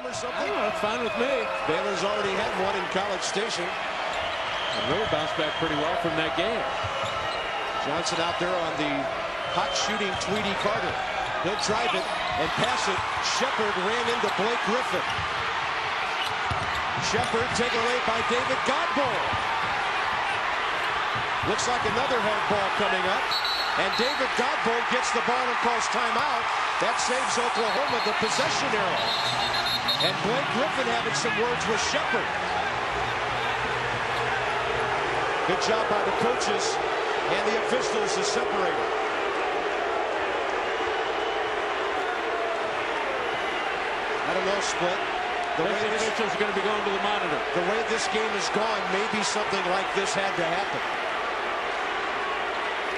or something? Oh, that's fine with me. Baylor's already had one in College Station. And really bounced back pretty well from that game. Johnson out there on the hot shooting Tweedy Carter. He'll drive it and pass it. Shepard ran into Blake Griffin. Shepard taken away by David Godbold. Looks like another hard ball coming up. And David Godbold gets the ball and calls timeout. That saves Oklahoma the possession arrow. And Blake Griffin having some words with Shepard. Good job by the coaches and the officials to separate it. I don't know, Split. The way the officials are going to be going to the monitor. The way this game has gone, maybe something like this had to happen.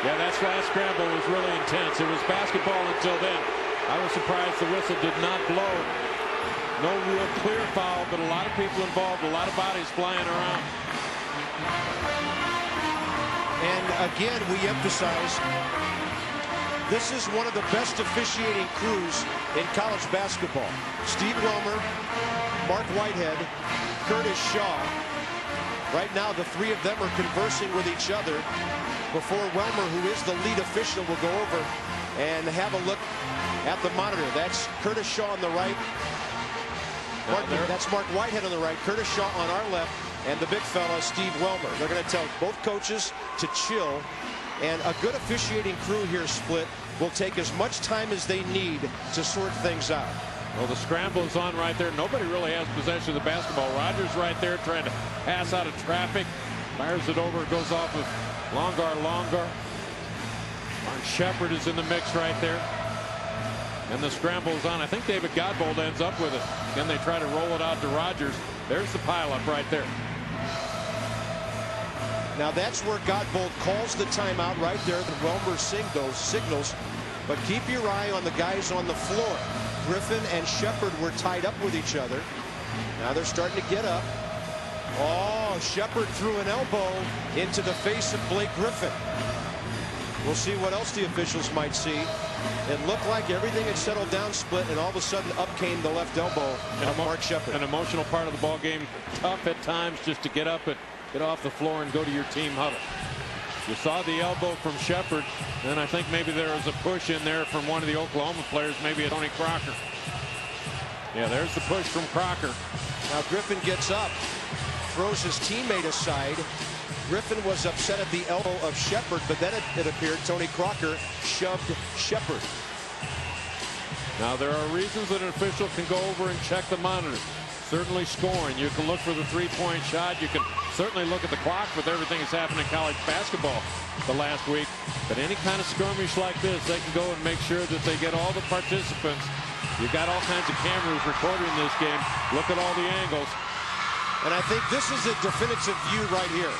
Yeah, that last scramble was really intense. It was basketball until then. I was surprised the whistle did not blow. No real clear foul, but a lot of people involved, a lot of bodies flying around. And again, we emphasize this is one of the best officiating crews in college basketball. Steve Wilmer, Mark Whitehead, Curtis Shaw. Right now, the three of them are conversing with each other before Wilmer, who is the lead official, will go over and have a look at the monitor. That's Curtis Shaw on the right. That's Mark Whitehead on the right. Curtis Shaw on our left. And the big fella, Steve Wilmer. They're going to tell both coaches to chill. And a good officiating crew here, Split, will take as much time as they need to sort things out. Well, the scramble is on right there. Nobody really has possession of the basketball. Rogers right there trying to pass out of traffic. Fires it over. Goes off of Longar. Mark Shepard is in the mix right there. And the scramble is on. I think David Godbold ends up with it. Again, they try to roll it out to Rogers. There's the pileup right there. Now that's where Godbold calls the timeout right there. The Wilmer signals. But keep your eye on the guys on the floor. Griffin and Shepard were tied up with each other. Now they're starting to get up. Oh, Shepard threw an elbow into the face of Blake Griffin. We'll see what else the officials might see. It looked like everything had settled down, Split, and all of a sudden up came the left elbow of Mark Shepard. An emotional part of the ball game. Tough at times just to get up and get off the floor and go to your team huddle. You saw the elbow from Shepard, and I think maybe there was a push in there from one of the Oklahoma players, maybe Tony Crocker. Yeah, there's the push from Crocker. Now Griffin gets up, throws his teammate aside. Griffin was upset at the elbow of Shepard, but then it appeared Tony Crocker shoved Shepard. Now there are reasons that an official can go over and check the monitor. Certainly scoring. You can look for the three-point shot. You can certainly look at the clock with everything that's happened in college basketball the last week. But any kind of skirmish like this, they can go and make sure that they get all the participants. You've got all kinds of cameras recording this game. Look at all the angles. And I think this is a definitive view right here.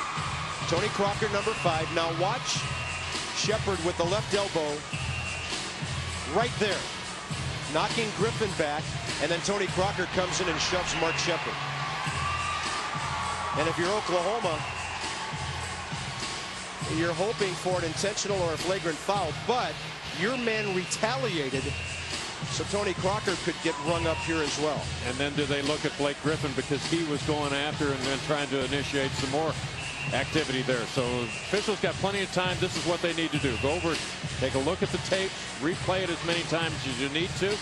Tony Crocker, number 5. Now watch Shepard with the left elbow right there, knocking Griffin back, and then Tony Crocker comes in and shoves Mark Shepard. And if you're Oklahoma, you're hoping for an intentional or a flagrant foul, but your man retaliated, so Tony Crocker could get rung up here as well. And then do they look at Blake Griffin because he was going after and then trying to initiate some more activity there. So officials got plenty of time. This is what they need to do. Go over, take a look at the tape, replay it as many times as you need to.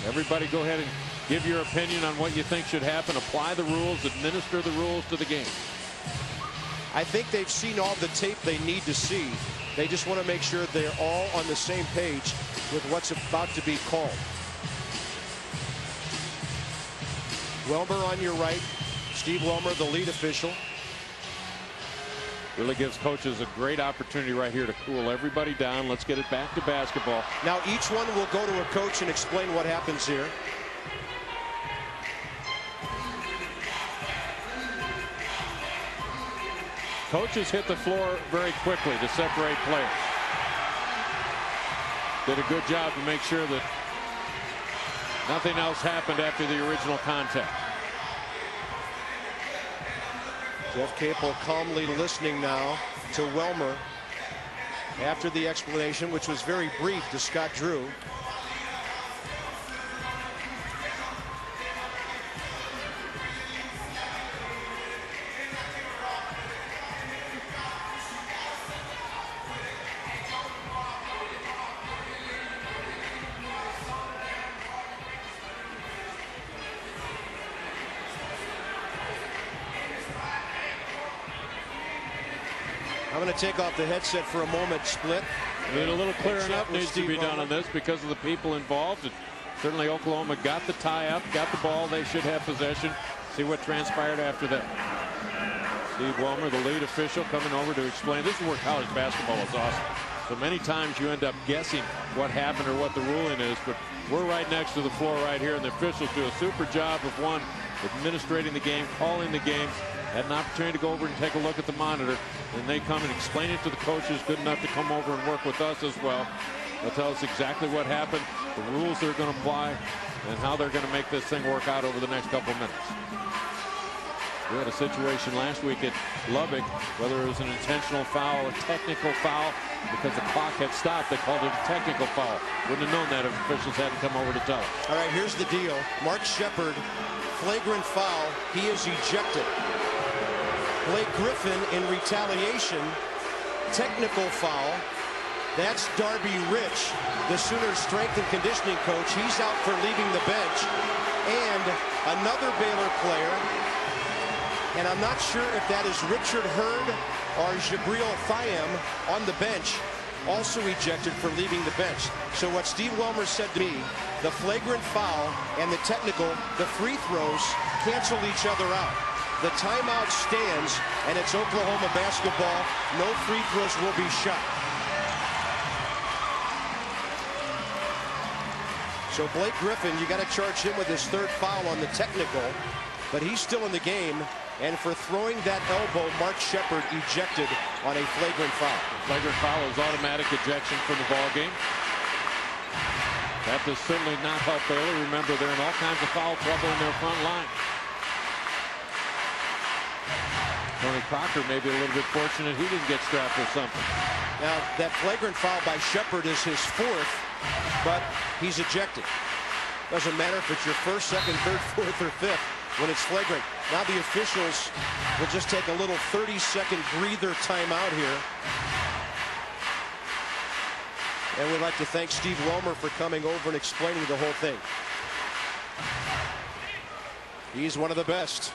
Everybody go ahead and give your opinion on what you think should happen. Apply the rules, administer the rules to the game. I think they've seen all the tape they need to see. They just want to make sure they're all on the same page with what's about to be called. Wilmer on your right. Steve Wilmer, the lead official. Really gives coaches a great opportunity right here to cool everybody down. Let's get it back to basketball. Now each one will go to a coach and explain what happens here. Coaches hit the floor very quickly to separate players. Did a good job to make sure that nothing else happened after the original contact. Jeff Capel calmly listening now to Wilmer after the explanation, which was very brief, to Scott Drew. I'm going to take off the headset for a moment. Split. A little clearing up needs to be done on this because of the people involved. And certainly Oklahoma got the tie up, got the ball. They should have possession. See what transpired after that. Steve Wilmer, the lead official, coming over to explain. This is where college basketball is awesome. So many times you end up guessing what happened or what the ruling is, but we're right next to the floor right here, and the officials do a super job of, one, administrating the game, calling the game. Had an opportunity to go over and take a look at the monitor, and they come and explain it to the coaches, good enough to come over and work with us as well. They'll tell us exactly what happened, the rules they're going to apply, and how they're going to make this thing work out over the next couple of minutes. We had a situation last week at Lubbock, whether it was an intentional foul, a technical foul, because the clock had stopped. They called it a technical foul. Wouldn't have known that if officials hadn't come over to tell us. All right, here's the deal. Mark Shepard, flagrant foul. He is ejected. Blake Griffin in retaliation, technical foul. That's Darby Rich, the Sooners strength and conditioning coach. He's out for leaving the bench. And another Baylor player, and I'm not sure if that is Richard Hurd or Jabril Thiam on the bench, also ejected for leaving the bench. So what Steve Wilmer said to me, the flagrant foul and the technical, the free throws cancel each other out. The timeout stands, and it's Oklahoma basketball. No free throws will be shot. So Blake Griffin, you got to charge him with his third foul on the technical, but he's still in the game. And for throwing that elbow, Mark Shepard ejected on a flagrant foul. Flagrant foul is automatic ejection from the ball game. That does certainly not help Baylor. Remember, they're in all kinds of foul trouble in their front line. Tony Crocker may be a little bit fortunate he didn't get strapped or something. Now, that flagrant foul by Shepard is his fourth, but he's ejected. Doesn't matter if it's your first, second, third, fourth, or fifth. When it's flagrant. Now the officials will just take a little 30-second breather timeout here. And we'd like to thank Steve Wilmer for coming over and explaining the whole thing. He's one of the best.